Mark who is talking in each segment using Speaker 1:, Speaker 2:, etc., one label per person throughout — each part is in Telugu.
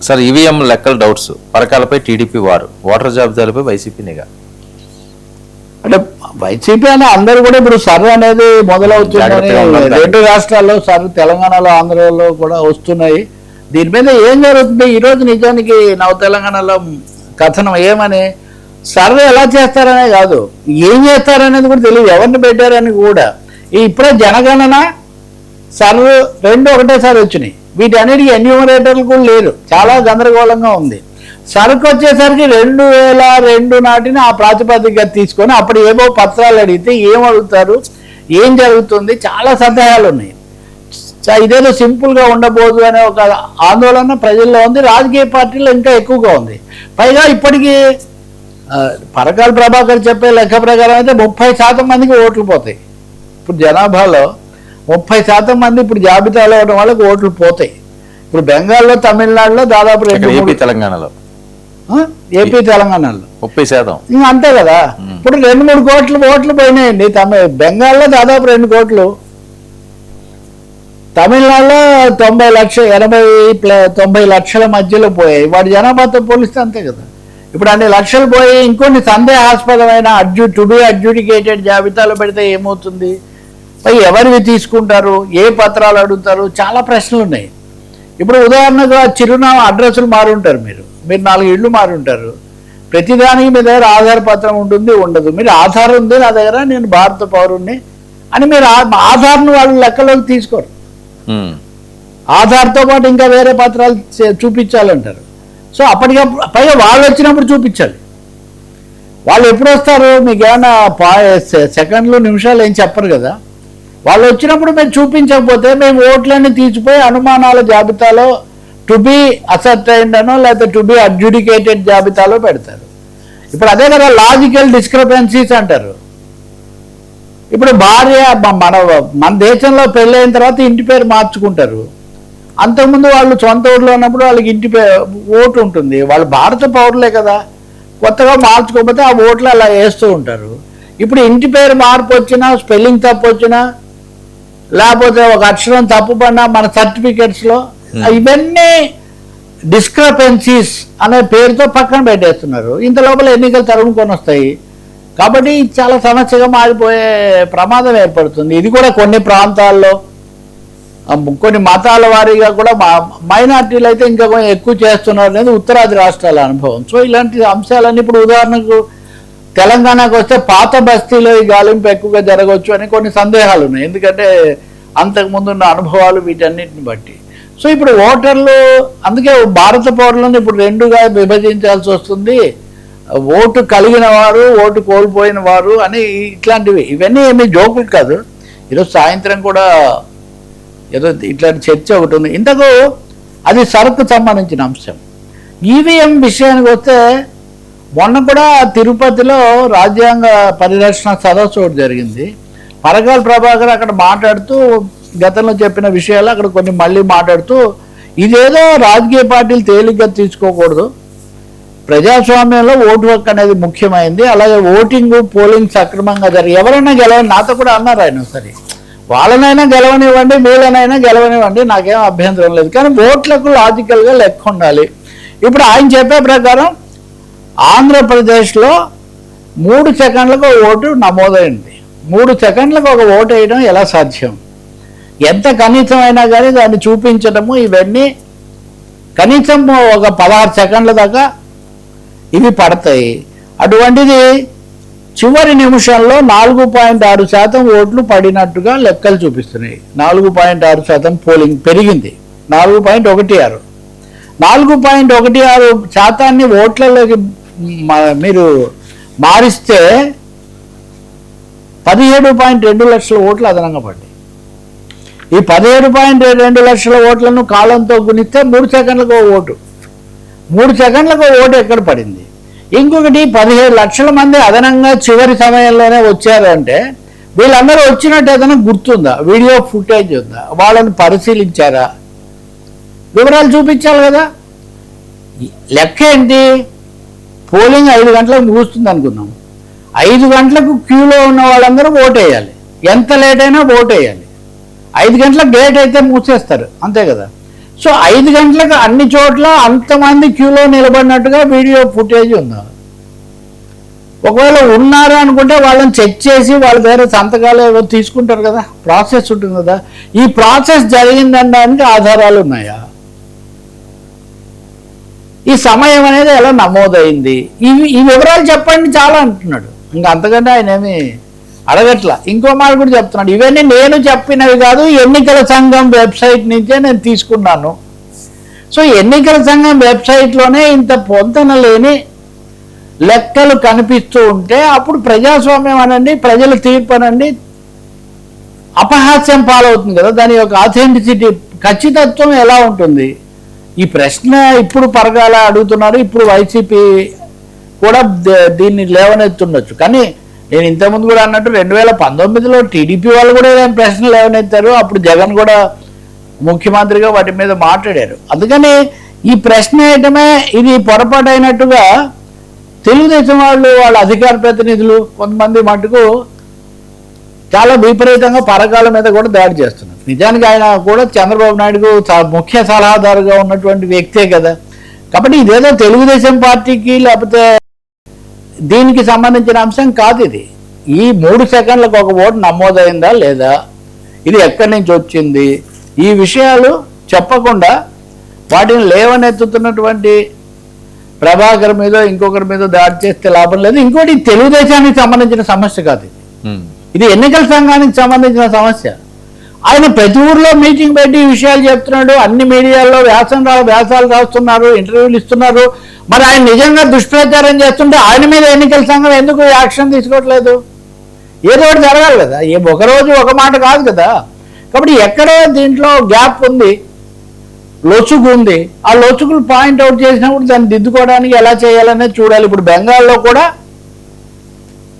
Speaker 1: సార్ ఈవీఎం లెక్కల డౌట్స్, పరకాలపై టీడీపీ వారు, ఓటర్ జాబితాలపై వైసీపీ నిఘా.
Speaker 2: అంటే వైసీపీ అని అందరూ కూడా ఇప్పుడు సర్వే అనేది మొదలవుతుందని రెండు రాష్ట్రాల్లో సర్వే, తెలంగాణలో ఆంధ్రలో కూడా వస్తున్నాయి. దీని మీద ఏం జరుగుతుంది ఈరోజు నిజానికి నవ తెలంగాణలో కథనం ఏమని, సర్వే ఎలా చేస్తారనే కాదు, ఏం చేస్తారనేది కూడా తెలియదు, ఎవరిని పెట్టారని కూడా. ఇప్పుడే జనగణన సర్వే రెండు ఒకటేసారి వచ్చినాయి, వీటన్నిటికీ ఎన్యూమరేటర్లు కూడా లేరు, చాలా గందరగోళంగా ఉంది. సరుకు వచ్చేసరికి 2002 నాటిని ఆ ప్రాతిపదికగా తీసుకొని అప్పుడు ఏవో పత్రాలు అడిగితే ఏం అడుగుతారు, ఏం జరుగుతుంది, చాలా సందేహాలు ఉన్నాయి. ఇదేదో సింపుల్గా ఉండబోదు అనే ఒక ఆందోళన ప్రజల్లో ఉంది, రాజకీయ పార్టీలో ఇంకా ఎక్కువగా ఉంది. పైగా ఇప్పటికీ పరకాల ప్రభాకర్ చెప్పే లెక్క ప్రకారం అయితే 30% మందికి ఓట్లు పోతాయి. ఇప్పుడు జనాభాలో 30% మంది ఇప్పుడు జాబితాలో ఉండడం వాళ్ళకి ఓట్లు పోతాయి. ఇప్పుడు బెంగాల్లో, తమిళనాడులో దాదాపు
Speaker 1: తెలంగాణలో
Speaker 2: ఏపీ తెలంగాణలో
Speaker 1: 30%.
Speaker 2: ఇంకా అంతే కదా. ఇప్పుడు 2-3 కోట్ల ఓట్లు పోయినాయండి. బెంగాల్లో దాదాపు 2 కోట్లు, తమిళనాడులో 90 లక్షల మధ్యలో పోయాయి. వాడి జనాభాతో పోలిస్తే అంతే కదా. ఇప్పుడు అన్ని లక్షలు పోయి ఇంకొన్ని సందేహాస్పదమైన టు బి అడ్జుడికేటెడ్ జాబితాలో పెడితే ఏమవుతుంది, పై ఎవరివి తీసుకుంటారు, ఏ పత్రాలు అడుగుతారు, చాలా ప్రశ్నలు ఉన్నాయి. ఇప్పుడు ఉదాహరణగా చిరునామా అడ్రస్లు మారుంటారు, మీరు 4 ఇళ్ళు మారుంటారు, ప్రతిదానికి మీ దగ్గర ఆధార్ పత్రం ఉంటుంది, ఉండదు. మీరు ఆధార్ ఉంది నా దగ్గర, నేను భారత పౌరుణ్ణి అని మీరు ఆధార్ను వాళ్ళు లెక్కలోకి తీసుకోరు. ఆధార్తో పాటు ఇంకా వేరే పత్రాలు చూపించాలంటారు. సో అప్పటికప్పుడు పైగా వాళ్ళు వచ్చినప్పుడు చూపించాలి. వాళ్ళు ఎప్పుడు వస్తారు, మీకు ఏమైనా సెకండ్లు నిమిషాలు ఏం చెప్పరు కదా. వాళ్ళు వచ్చినప్పుడు మేము చూపించకపోతే మేము ఓట్లన్నీ తీసిపోయి అనుమానాల జాబితాలో టు బి అసర్టైన్డ్ అనో లేకపోతే టు బి అడ్జుడికేటెడ్ జాబితాలో పెడతారు. ఇప్పుడు అదే కదా లాజికల్ డిస్క్రిపెన్సీస్ అంటారు. ఇప్పుడు భార్య మన దేశంలో పెళ్ళైన తర్వాత ఇంటి పేరు మార్చుకుంటారు. అంతకుముందు వాళ్ళు సొంత ఊళ్ళో ఉన్నప్పుడు వాళ్ళకి ఇంటి ఓటు ఉంటుంది, వాళ్ళు భారత పౌరులే కదా. కొత్తగా మార్చుకోకపోతే ఆ ఓట్లు అలా వేస్తూ ఉంటారు. ఇప్పుడు ఇంటి పేరు మార్పు వచ్చినా, స్పెల్లింగ్ తప్పు వచ్చినా, లేకపోతే ఒక అక్షరం తప్పు పడినా మన సర్టిఫికెట్స్లో ఇవన్నీ డిస్క్రపెన్సీస్ అనే పేరుతో పక్కన పెట్టేస్తున్నారు. ఇంత లోపల ఎన్నికలు తరుముకొని వస్తాయి. కాబట్టి చాలా సమస్యగా మారిపోయే ప్రమాదం ఏర్పడుతుంది. ఇది కూడా కొన్ని ప్రాంతాల్లో కొన్ని మతాల వారీగా కూడా మైనార్టీలు అయితే ఇంకా కొంచెం ఎక్కువ చేస్తున్నారు అనేది ఉత్తరాది రాష్ట్రాల అనుభవం. సో ఇలాంటి అంశాలన్నీ ఇప్పుడు ఉదాహరణకు తెలంగాణకు వస్తే పాత బస్తీలో ఈ గాలింపు ఎక్కువగా జరగవచ్చు అని కొన్ని సందేహాలు ఉన్నాయి, ఎందుకంటే అంతకుముందున్న అనుభవాలు వీటన్నిటిని బట్టి. సో ఇప్పుడు ఓటర్లు, అందుకే భారత పౌరులను ఇప్పుడు 2గా విభజించాల్సి వస్తుంది, ఓటు కలిగిన వారు, ఓటు కోల్పోయిన వారు అని. ఇట్లాంటివి ఇవన్నీ ఏమీ జోకులు కాదు. ఈరోజు సాయంత్రం కూడా ఏదో ఇట్లాంటి చర్చ ఒకటి ఉంది. ఇంతకు అది సరుకు సంబంధించిన అంశం. ఈవీఎం విషయానికి వస్తే మొన్న కూడా తిరుపతిలో రాజ్యాంగ పరిరక్షణ సదస్సు ఒకటి జరిగింది. పరకాల ప్రభాకర్ అక్కడ మాట్లాడుతూ గతంలో చెప్పిన విషయాలు అక్కడ కొన్ని మళ్ళీ మాట్లాడుతూ, ఇదేదో రాజకీయ పార్టీలు తేలిగ్గా తీసుకోకూడదు, ప్రజాస్వామ్యంలో ఓటు హక్కు అనేది ముఖ్యమైంది, అలాగే ఓటింగ్ పోలింగ్ సక్రమంగా జరిగి ఎవరైనా గెలవని, నాతో కూడా అన్నారు ఆయన, సరే వాళ్ళనైనా గెలవనివ్వండి, వీళ్ళనైనా గెలవనివ్వండి, నాకేం అభ్యంతరం లేదు, కానీ ఓట్లకు లాజికల్గా లెక్క ఉండాలి. ఇప్పుడు ఆయన చెప్పే ప్రకారం ఆంధ్రప్రదేశ్లో 3 సెకండ్లకు ఓటు నమోదైంది. 3 సెకండ్లకు ఒక ఓటు వేయడం ఎలా సాధ్యం? ఎంత కనీసమైనా కానీ దాన్ని చూపించడము ఇవన్నీ కనీసం ఒక 16 సెకండ్ల దాకా ఇవి పడతాయి. అటువంటిది చివరి నిమిషంలో 4.6% ఓట్లు పడినట్టుగా లెక్కలు చూపిస్తున్నాయి. 4.6% పోలింగ్ పెరిగింది, 4.16. 4.16% ఓట్లలోకి మీరు మారిస్తే 17.2 లక్షల ఓట్లు అదనంగా పడ్డాయి. ఈ 17.2 లక్షల ఓట్లను కాలంతో గుణిస్తే 3 సెకండ్లకు ఓటు, 3 సెకండ్లకు ఓటు ఎక్కడ పడింది? ఇంకొకటి 17 లక్షల మంది అదనంగా చివరి సమయంలోనే వచ్చారు అంటే వీళ్ళందరూ వచ్చినట్టు ఏదైనా గుర్తుందా? వీడియో ఫుటేజ్ ఉందా? వాళ్ళని పరిశీలించారా? వివరాలు చూపించాలి కదా. లెక్క ఏంటి? పోలింగ్ 5 గంటలకు ముగుస్తుంది అనుకుందాం, 5 గంటలకు క్యూలో ఉన్న వాళ్ళందరూ ఓటు వేయాలి, ఎంత లేట్ అయినా ఓటు వేయాలి. 5 గంటలకు గేట్ అయితే మూసేస్తారు, అంతే కదా. సో 5 గంటలకు అన్ని చోట్ల అంతమంది క్యూలో నిలబడినట్టుగా వీడియో ఫుటేజ్ ఉంది. ఒకవేళ ఉన్నారు అనుకుంటే వాళ్ళని చెక్ చేసి వాళ్ళ దగ్గర సంతకాలు ఏవో తీసుకుంటారు కదా, ప్రాసెస్ ఉంటుంది కదా. ఈ ప్రాసెస్ జరిగిందనడానికి ఆధారాలు ఉన్నాయా? ఈ సమయం అనేది ఎలా నమోదైంది? ఈ వివరాలు చెప్పండి చాలా అంటున్నాడు. ఇంకా అంతకంటే ఆయన ఏమి అడగట్లా. ఇంకో మాట కూడా చెప్తున్నాడు, ఇవన్నీ నేను చెప్పినవి కాదు, ఎన్నికల సంఘం వెబ్సైట్ నుంచే నేను తీసుకున్నాను. సో ఎన్నికల సంఘం వెబ్సైట్లోనే ఇంత పొంతన లేని లెక్కలు కనిపిస్తూ ఉంటే అప్పుడు ప్రజాస్వామ్యం అనండి, ప్రజల తీర్పు అనండి అపహాస్యం పాలవుతుంది కదా. దాని యొక్క ఆథెంటిసిటీ, ఖచ్చితత్వం ఎలా ఉంటుంది? ఈ ప్రశ్న ఇప్పుడు పరగాల అడుగుతున్నారు. ఇప్పుడు వైసీపీ కూడా దీన్ని లేవనెత్తుండొచ్చు. కానీ నేను ఇంతకుముందు కూడా అన్నట్టు 2019లో టీడీపీ వాళ్ళు కూడా ఏదైనా ప్రశ్నలు లేవనెత్తారు. అప్పుడు జగన్ కూడా ముఖ్యమంత్రిగా వాటి మీద మాట్లాడారు. అందుకని ఈ ప్రశ్న వేయటమే ఇది పొరపాటు అయినట్టుగా తెలుగుదేశం వాళ్ళ అధికార ప్రతినిధులు కొంతమంది మటుకు చాలా విపరీతంగా పరకాల మీద కూడా దాడి చేస్తున్నారు. నిజానికి ఆయన కూడా చంద్రబాబు నాయుడుకు ముఖ్య సలహాదారుగా ఉన్నటువంటి వ్యక్తే కదా. కాబట్టి ఇదేదో తెలుగుదేశం పార్టీకి లేకపోతే దీనికి సంబంధించిన అంశం కాదు ఇది. ఈ 3 సెకండ్లకు ఒక ఓటు నమోదైందా లేదా, ఇది ఎక్కడి నుంచి వచ్చింది, ఈ విషయాలు చెప్పకుండా వాటిని లేవనెత్తుతున్నటువంటి ప్రభాకర్ మీద ఇంకొకరి మీద దాడి చేస్తే లాభం లేదు. ఇంకోటి తెలుగుదేశానికి సంబంధించిన సమస్య కాదు ఇది ఎన్నికల సంఘానికి సంబంధించిన సమస్య. ఆయన ప్రతి ఊర్లో మీటింగ్ పెట్టి ఈ విషయాలు చెప్తున్నాడు. అన్ని మీడియాల్లో వ్యాసాలు రాస్తున్నారు, ఇంటర్వ్యూలు ఇస్తున్నారు. మరి ఆయన నిజంగా దుష్ప్రచారం చేస్తుంటే ఆయన మీద ఎన్నికల సంఘం ఎందుకు యాక్షన్ తీసుకోవట్లేదు? ఏదో ఒకటి జరగాలి కదా. ఒకరోజు ఒక మాట కాదు కదా. కాబట్టి ఎక్కడో దీంట్లో గ్యాప్ ఉంది, లొచుకు ఉంది. ఆ లొచుకులు పాయింట్అవుట్ చేసినప్పుడు దాన్ని దిద్దుకోవడానికి ఎలా చేయాలనేది చూడాలి. ఇప్పుడు బెంగాల్లో కూడా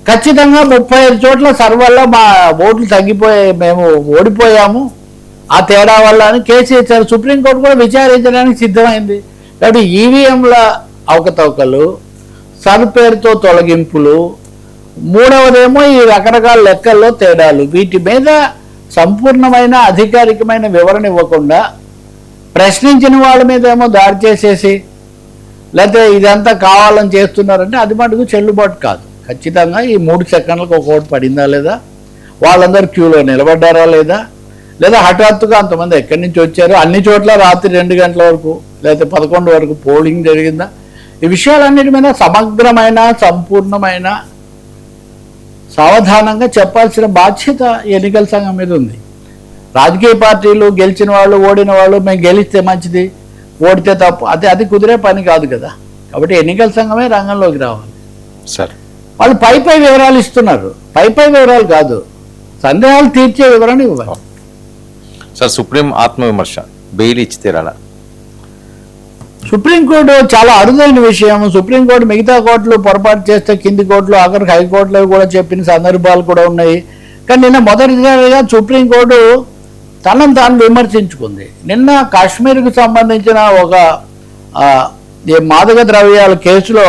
Speaker 2: ఖచ్చితంగా 35 చోట్ల సర్వర్లో మా ఓట్లు తగ్గిపోయాయి, మేము ఓడిపోయాము ఆ తేడా వల్ల అని కేసు ఇచ్చారు. సుప్రీంకోర్టు కూడా విచారించడానికి సిద్ధమైంది. కాబట్టి ఈవీఎంల అవకతవకలు, సర్ పేరుతో తొలగింపులు, మూడవదేమో ఈ రకరకాల లెక్కల్లో తేడాలు, వీటి మీద సంపూర్ణమైన అధికారికమైన వివరణ ఇవ్వకుండా ప్రశ్నించిన వాళ్ళ మీద ఏమో దాడి చేసేసి లేకపోతే ఇదంతా కావాలని చేస్తున్నారంటే అది మటుకు చెల్లుబాటు కాదు. ఖచ్చితంగా ఈ 3 సెకండ్లకు ఒక ఓటు పడిందా లేదా, వాళ్ళందరూ క్యూలో నిలబడ్డారా లేదా, లేదా హఠాత్తుగా అంతమంది ఎక్కడి నుంచి వచ్చారు, అన్ని చోట్ల రాత్రి 2 గంటల వరకు లేకపోతే 11 వరకు పోలింగ్ జరిగిందా, ఈ విషయాలన్నిటి మీద సమగ్రమైన సంపూర్ణమైన సావధానంగా చెప్పాల్సిన బాధ్యత ఎన్నికల సంఘం మీద ఉంది. రాజకీయ పార్టీలు గెలిచిన వాళ్ళు ఓడిన వాళ్ళు మేము గెలిస్తే మంచిది, ఓడితే తప్పు, అది కుదిరే పని కాదు కదా. కాబట్టి ఎన్నికల సంఘమే రంగంలోకి రావాలి.
Speaker 1: సార్
Speaker 2: వాళ్ళు పై వివరాలు ఇస్తున్నారు, పై వివరాలు కాదు, సందేహాలు తీర్చే వివరణ ఇవ్వాలి.
Speaker 1: సార్ సుప్రీం ఆత్మవిమర్శ బెయిల్ ఇచ్చి తీరాలా?
Speaker 2: సుప్రీంకోర్టు చాలా అరుదైన విషయం. సుప్రీంకోర్టు మిగతా కోర్టులు పొరపాటు చేస్తే కింది కోర్టులు ఆఖరికి హైకోర్టులో కూడా చెప్పిన సందర్భాలు కూడా ఉన్నాయి. కానీ నిన్న మొదటిసారిగా సుప్రీంకోర్టు తనను తాను విమర్శించుకుంది. నిన్న కాశ్మీర్కు సంబంధించిన ఒక మాదక ద్రవ్యాల కేసులో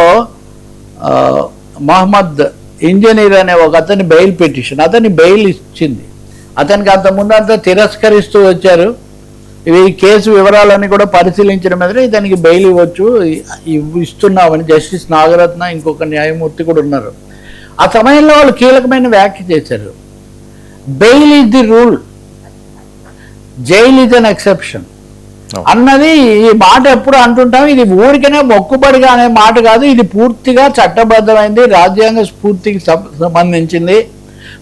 Speaker 2: మహమ్మద్ ఇంజనీర్ అనే ఒక అతని బెయిల్ పిటిషన్, అతని బెయిల్ ఇచ్చింది. అతనికి అంతకుముందు అంతా తిరస్కరిస్తూ వచ్చారు. ఇవి కేసు వివరాలన్నీ కూడా పరిశీలించిన మీద ఇతనికి బెయిల్ ఇవ్వచ్చు, ఇస్తున్నామని జస్టిస్ నాగరత్న ఇంకొక న్యాయమూర్తి కూడా ఉన్నారు. ఆ సమయంలో వాళ్ళు కీలకమైన వ్యాఖ్య చేశారు. Bail is the rule, jail is an exception అన్నది. ఈ మాట ఎప్పుడు అంటుంటాం, ఇది ఊరికనే మొక్కుబడిగా అనే మాట కాదు, ఇది పూర్తిగా చట్టబద్ధమైంది, రాజ్యాంగ స్ఫూర్తికి సంబంధించింది.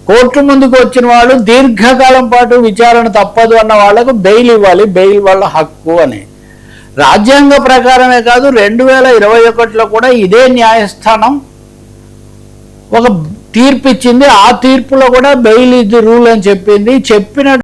Speaker 2: కోర్టు ముందుకు వచ్చిన వాళ్ళు దీర్ఘకాలం పాటు విచారణ తప్పదు అన్న వాళ్లకు బెయిల్ ఇవ్వాలి, బెయిల్ వాళ్ళ హక్కు అని. రాజ్యాంగ ప్రకారమే కాదు 2021లో కూడా ఇదే న్యాయస్థానం ఒక తీర్పు ఇచ్చింది. ఆ తీర్పులో కూడా బెయిల్ ఈజ్ ది రూల్ అని చెప్పింది. చెప్పిన